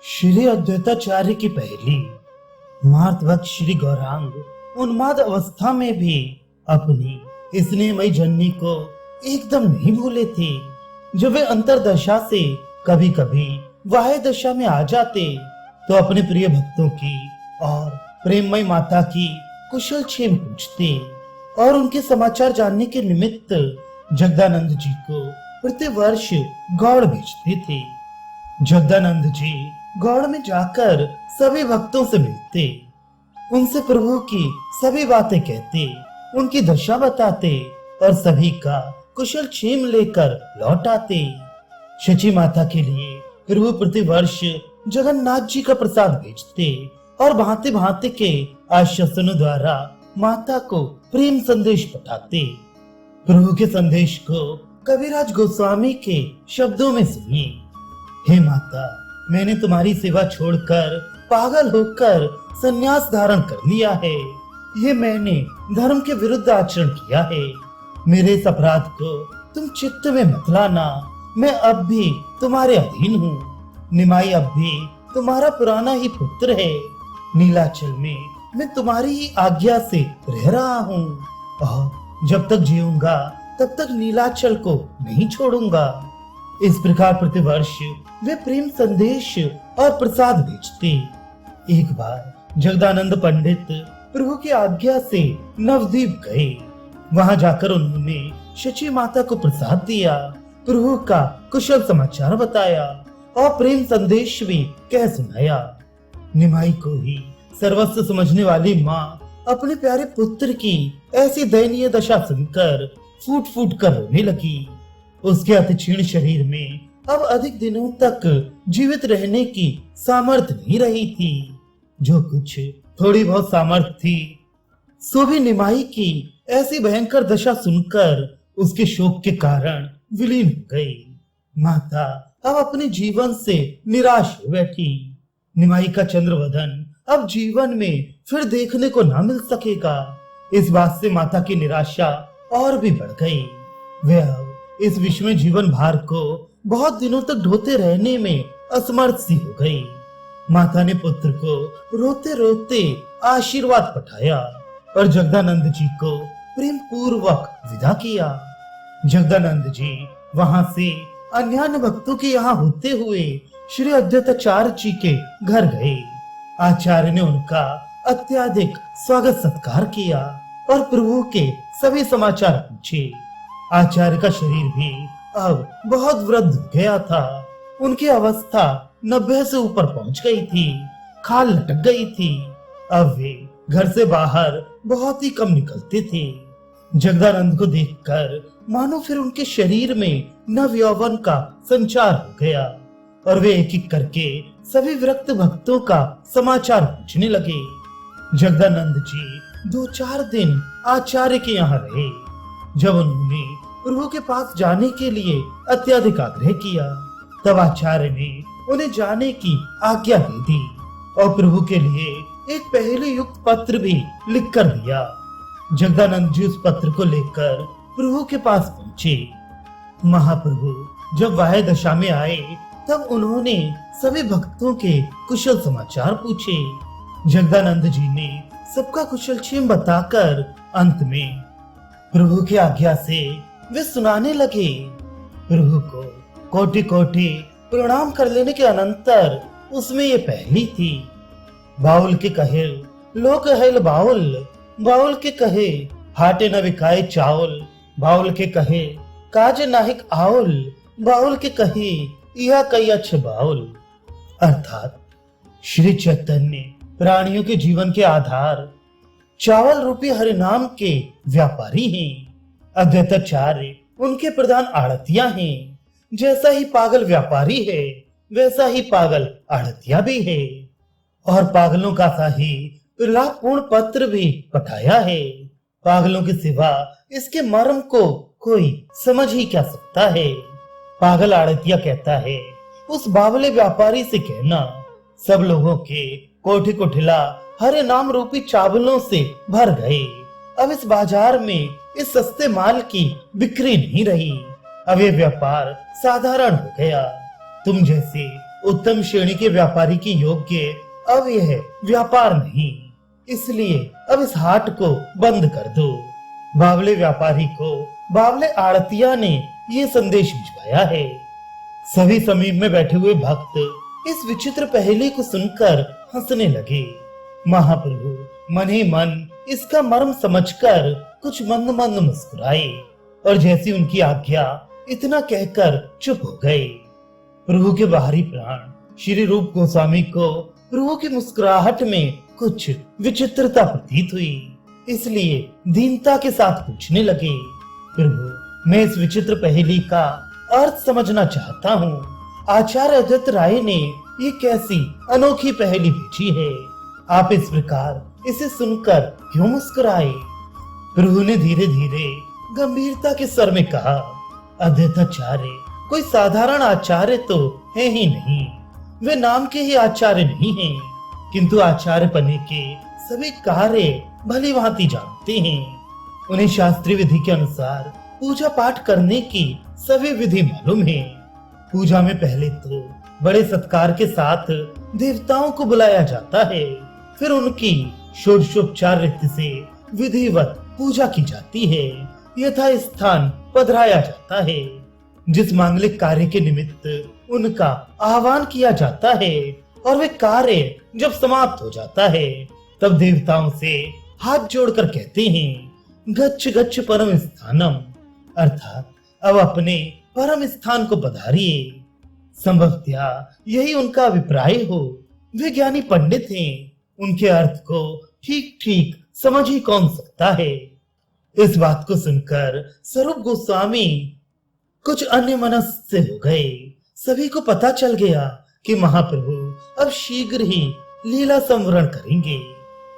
श्री अद्वैताचार्य की पहली मार्तवक श्री गौरांग उन्माद अवस्था में भी अपनी स्नेहमयी जननी को एकदम नहीं भूले थे। जब वे अंतरदशा से कभी कभी बाह्य दशा में आ जाते तो अपने प्रिय भक्तों की और प्रेममयी माता की कुशल क्षेम पूछते और उनके समाचार जानने के निमित्त जगदानंद जी को प्रतिवर्ष गौड़ भेजते थे। जगदानंद जी गौड़ में जाकर सभी भक्तों से मिलते, उनसे प्रभु की सभी बातें कहते, उनकी दशा बताते और सभी का कुशल क्षेम लेकर लौट आते। शची माता के लिए प्रभु प्रतिवर्ष जगन्नाथ जी का प्रसाद भेजते और भांति भांति के आश्वासनों द्वारा माता को प्रेम संदेश पठाते। प्रभु के संदेश को कविराज गोस्वामी के शब्दों में सुनिए। हे माता, मैंने तुम्हारी सेवा छोड़कर पागल होकर संन्यास धारण कर लिया है। ये मैंने धर्म के विरुद्ध आचरण किया है। मेरे इस अपराध को तुम चित्त में मत लाना। मैं अब भी तुम्हारे अधीन हूँ। निमाई अब भी तुम्हारा पुराना ही पुत्र है। नीलाचल में मैं तुम्हारी ही आज्ञा से रह रहा हूँ और जब तक जीऊंगा तब तक नीलाचल को नहीं छोड़ूंगा। इस प्रकार प्रतिवर्ष वे प्रेम संदेश और प्रसाद भेजते। एक बार जगदानंद पंडित प्रभु की आज्ञा से नवद्वीप गए। वहां जाकर उन्होंने शची माता को प्रसाद दिया, प्रभु का कुशल समाचार बताया और प्रेम संदेश भी कह सुनाया। निमाई को ही सर्वस्व समझने वाली माँ अपने प्यारे पुत्र की ऐसी दयनीय दशा सुनकर फूट फूट कर रोने लगी। उसके अति क्षीण शरीर में अब अधिक दिनों तक जीवित रहने की सामर्थ्य नहीं रही थी। जो कुछ थोड़ी बहुत सामर्थ्य थी सो भी निमाई की ऐसी भयंकर दशा सुनकर उसके शोक के कारण विलीन हो गई। माता अब अपने जीवन से निराश हो बैठी। निमाई का चंद्रवदन अब जीवन में फिर देखने को ना मिल सकेगा। इस बात से माता की निराशा और भी बढ़ गई। वे अब इस विश्व में जीवन भार को बहुत दिनों तक ढोते रहने में असमर्थ सी हो गई। माता ने पुत्र को रोते रोते आशीर्वाद पठाया और जगदानंद जी को प्रेम पूर्वक विदा किया। जगदानंद जी वहां से अन्य भक्तों के यहाँ होते हुए श्री अद्वैताचार्य जी के घर गए। आचार्य ने उनका अत्यधिक स्वागत सत्कार किया और प्रभु के सभी समाचार पूछे। आचार्य का शरीर भी अब बहुत वृद्ध हो गया था। उनकी अवस्था 90 से ऊपर पहुंच गई थी, खाल लटक गई थी। अब वे घर से बाहर बहुत ही कम निकलते थे। जगदानंद को देखकर मानो फिर उनके शरीर में नव यौवन का संचार हो गया और वे एक एक करके सभी विरक्त भक्तों का समाचार पूछने लगे। जगदानंद जी 2-4 दिन आचार्य के यहाँ रहे। जब उन्होंने प्रभु के पास जाने के लिए अत्यधिक आग्रह किया तब आचार्य ने उन्हें जाने की आज्ञा दे दी और प्रभु के लिए एक पहले युक्त पत्र भी लिख कर दिया। जगदानंद जी उस पत्र को लेकर प्रभु के पास पहुंचे। महाप्रभु जब बाह्य दशा में आए तब उन्होंने सभी भक्तों के कुशल समाचार पूछे। जगदानंद जी ने सबका कुशल क्षेम बताकर अंत में प्रभु की आज्ञा से वे सुनाने लगे। प्रभु को कोटि कोटि प्रणाम कर लेने के अनंतर उसमें ये पहली थी। बाउल के कहे लोक हेल बाउल, बाउल के कहे हाटे न बिकाए चावल, बाउल के कहे काज नाहिक आउल, बाउल के कहे यह कई अच्छे बाउल। अर्थात श्री चैतन्य प्राणियों के जीवन के आधार चावल रूपी हरि नाम के व्यापारी हैं। अद्वैताचार्य उनके प्रधान आड़तिया हैं। जैसा ही पागल व्यापारी है वैसा ही पागल आड़तिया भी है और पागलों का सा ही लाभपूर्ण पत्र भी पठाया है। पागलों के सिवा इसके मर्म को कोई समझ ही क्या सकता है। पागल आड़तिया कहता है उस बावले व्यापारी से कहना सब लोगों के कोठी कोठिला हरे नाम रूपी चावलों से भर गए। अब इस बाजार में इस सस्ते माल की बिक्री नहीं रही। अब ये व्यापार साधारण हो गया। तुम जैसे उत्तम श्रेणी के व्यापारी की योग्य अब यह व्यापार नहीं, इसलिए अब इस हाट को बंद कर दो। बावले व्यापारी को बावले आड़तिया ने ये संदेश भिजवाया है। सभी समीप में बैठे हुए भक्त इस विचित्र पहेली को सुनकर हंसने लगे। महाप्रभु मन ही मन इसका मर्म समझकर कुछ मंद मंद मुस्कुराए और जैसी उनकी आज्ञा इतना कहकर चुप हो गए। प्रभु के बाहरी प्राण श्री रूप गोस्वामी को प्रभु की मुस्कुराहट में कुछ विचित्रता प्रतीत हुई, इसलिए दीनता के साथ पूछने लगे, प्रभु मैं इस विचित्र पहेली का अर्थ समझना चाहता हूँ। आचार्य अद्वैत राय ने ये कैसी अनोखी पहेली भेजी है, आप इस प्रकार इसे सुनकर क्यों मुस्कुराए? प्रभु ने धीरे धीरे गंभीरता के स्वर में कहा, अद्वैताचार्य कोई साधारण आचार्य तो है ही नहीं, वे नाम के ही आचार्य नहीं हैं, किंतु आचार्य पने के सभी कार्य भली भांति जानते हैं। उन्हें शास्त्रीय विधि के अनुसार पूजा पाठ करने की सभी विधि मालूम है। पूजा में पहले तो बड़े सत्कार के साथ देवताओं को बुलाया जाता है, फिर उनकी षोडशोपचार रीति से विधिवत पूजा की जाती है, यथा स्थान पधराया जाता है। जिस मांगलिक कार्य के निमित्त उनका आह्वान किया जाता है और वे कार्य जब समाप्त हो जाता है, तब देवताओं से हाथ जोड़कर कहते हैं, गच्छ गच्छ परम स्थानम, अर्थात अब अपने परम स्थान को पधारिए। संभवतः यही उनका अभिप्राय हो। वे ज्ञानी पंडित हैं, उनके अर्थ को ठीक ठीक समझ ही कौन सकता है। इस बात को सुनकर स्वरूप गोस्वामी कुछ अन्य मनस से हो गए। सभी को पता चल गया कि महाप्रभु अब शीघ्र ही लीला संवरण करेंगे।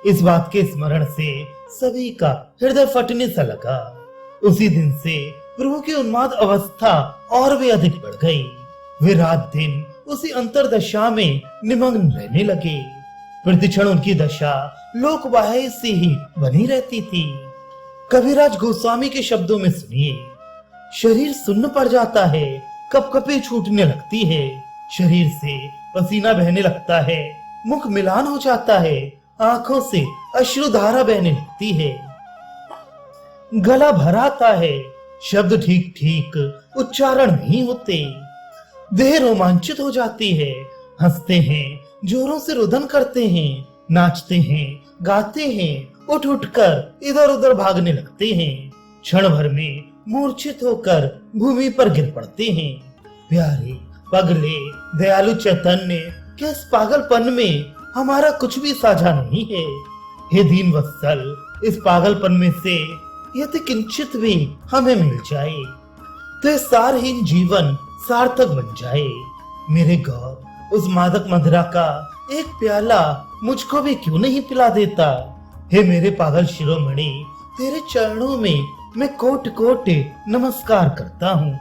इस बात के स्मरण से सभी का हृदय फटने सा लगा। उसी दिन से प्रभु की उन्माद अवस्था और भी अधिक बढ़ गई। वे रात दिन उसी अंतरदशा में निमग्न रहने लगे। प्रतिक्षण उनकी दशा लोकबाह्य से ही बनी रहती थी। कविराज गोस्वामी के शब्दों में सुनिए, शरीर सुन्न पड़ जाता है, कपकपी छूटने लगती है, शरीर से पसीना बहने लगता है, मुख मिलान हो जाता है, आंखों से अश्रुधारा बहने लगती है, गला भराता है, शब्द ठीक ठीक उच्चारण नहीं होते, देह रोमांचित हो जाती है, हंसते हैं, जोरों से रुदन करते हैं, नाचते हैं, गाते हैं, उठ उठकर इधर उधर भागने लगते हैं, क्षण भर में मूर्छित होकर भूमि पर गिर पड़ते हैं। प्यारे पगले दयालु चैतन्य के इस पागलपन में हमारा कुछ भी साझा नहीं है। हे दीन वत्सल, इस पागलपन में से यदि किंचित भी हमें मिल जाए तो ये सारहीन जीवन सार्थक बन जाए। मेरे गौर, उस मादक मदिरा का एक प्याला मुझको भी क्यों नहीं पिला देता? हे मेरे पागल शिरोमणि, तेरे चरणों में मैं कोट कोट नमस्कार करता हूँ।